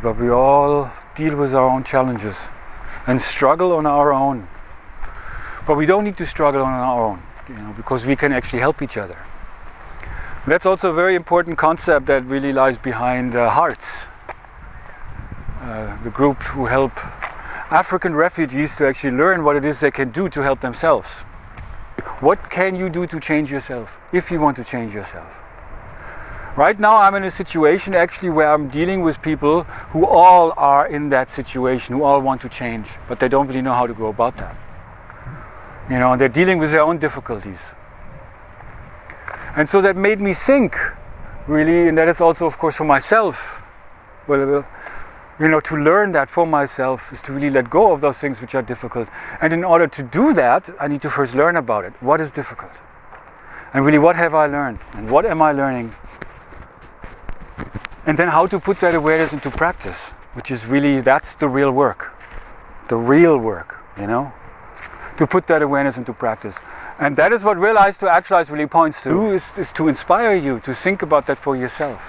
But we all deal with our own challenges and struggle on our own. But we don't need to struggle on our own, because we can actually help each other. That's also a very important concept that really lies behind Hearts, the group who help African refugees to actually learn what it is they can do to help themselves. What can you do to change yourself if you want to change yourself? Right now I'm in a situation actually where I'm dealing with people who all are in that situation, who all want to change, but they don't really know how to go about that. And they're dealing with their own difficulties. And so that made me think, really, and that is also of course for myself, to learn that for myself is to really let go of those things which are difficult. And in order to do that, I need to first learn about it. What is difficult? And really, what have I learned? And what am I learning? And then how to put that awareness into practice, which is really, that's the real work. The real work, to put that awareness into practice. And that is what Realize to Actualize really points to, is to inspire you to think about that for yourself.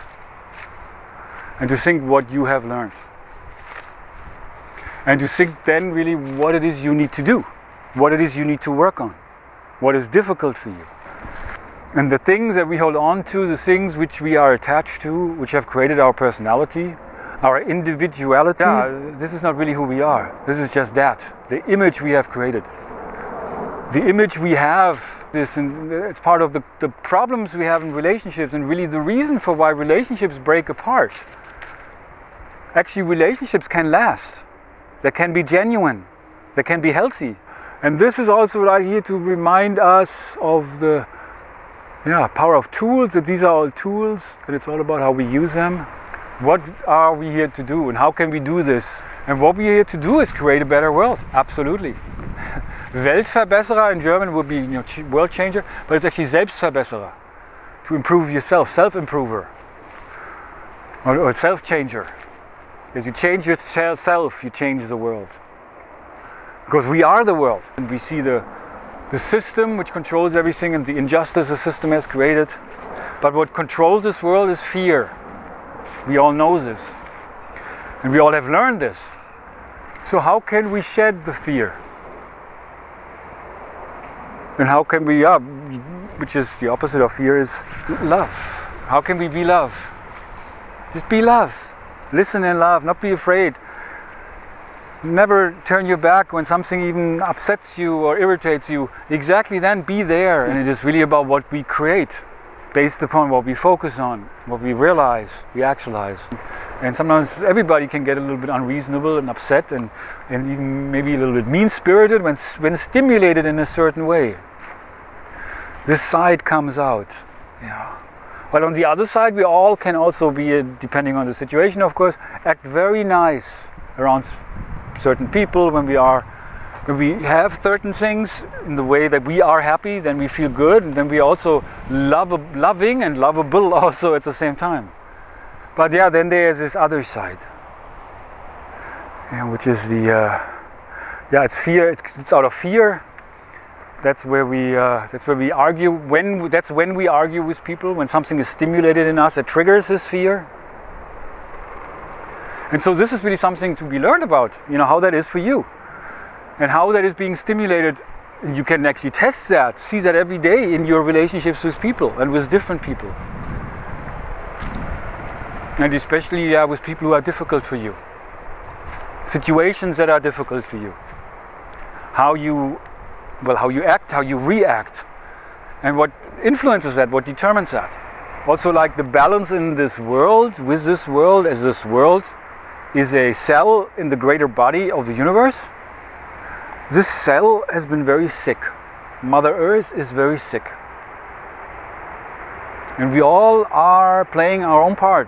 And to think what you have learned. And to think then really what it is you need to do. What it is you need to work on. What is difficult for you. And the things that we hold on to, the things which we are attached to, which have created our personality, our individuality, this is not really who we are. This is just that. The image we have created. The image we have, it's part of the problems we have in relationships, and really the reason for why relationships break apart. Actually, relationships can last. They can be genuine. They can be healthy. And this is also right here to remind us of the power of tools, that these are all tools, and it's all about how we use them. What are we here to do, and how can we do this? And what we're here to do is create a better world, absolutely. Weltverbesserer in German would be world changer, but it's actually Selbstverbesserer, to improve yourself, self-improver, or self-changer. As you change yourself, you change the world. Because we are the world, and we see the system which controls everything and the injustice the system has created. But what controls this world is fear. We all know this. And we all have learned this. So how can we shed the fear? And how can we, which is the opposite of fear, is love. How can we be love? Just be love. Listen in love, not be afraid. Never turn your back when something even upsets you or irritates you. Exactly then, be there. And it is really about what we create, based upon what we focus on, what we realize, we actualize. And sometimes everybody can get a little bit unreasonable and upset and even maybe a little bit mean-spirited when stimulated in a certain way. This side comes out. But on the other side, we all can also be, depending on the situation of course, act very nice around certain people when we have certain things in the way that we are happy, then we feel good, and then we also loving and lovable also at the same time. But then there's this other side, which is it's fear. It's out of fear. That's where we argue. That's when we argue with people, when something is stimulated in us that triggers this fear. And so this is really something to be learned about, how that is for you. And how that is being stimulated. You can actually test that, see that every day in your relationships with people and with different people. And especially with people who are difficult for you. Situations that are difficult for you. How you act, how you react. And what influences that, what determines that. Also like the balance in this world, with this world, as this world is a cell in the greater body of the universe. This cell has been very sick. Mother Earth is very sick. And we all are playing our own part.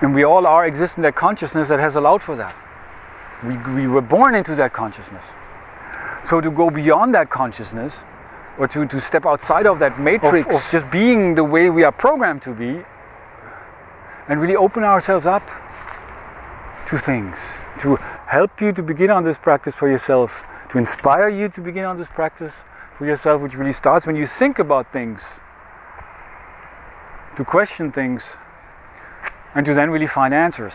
And we all are existing in that consciousness that has allowed for that. We were born into that consciousness. So to go beyond that consciousness, or to step outside of that matrix of just being the way we are programmed to be, and really open ourselves up to things, to help you to begin on this practice for yourself, to inspire you to begin on this practice for yourself, which really starts when you think about things, to question things, and to then really find answers.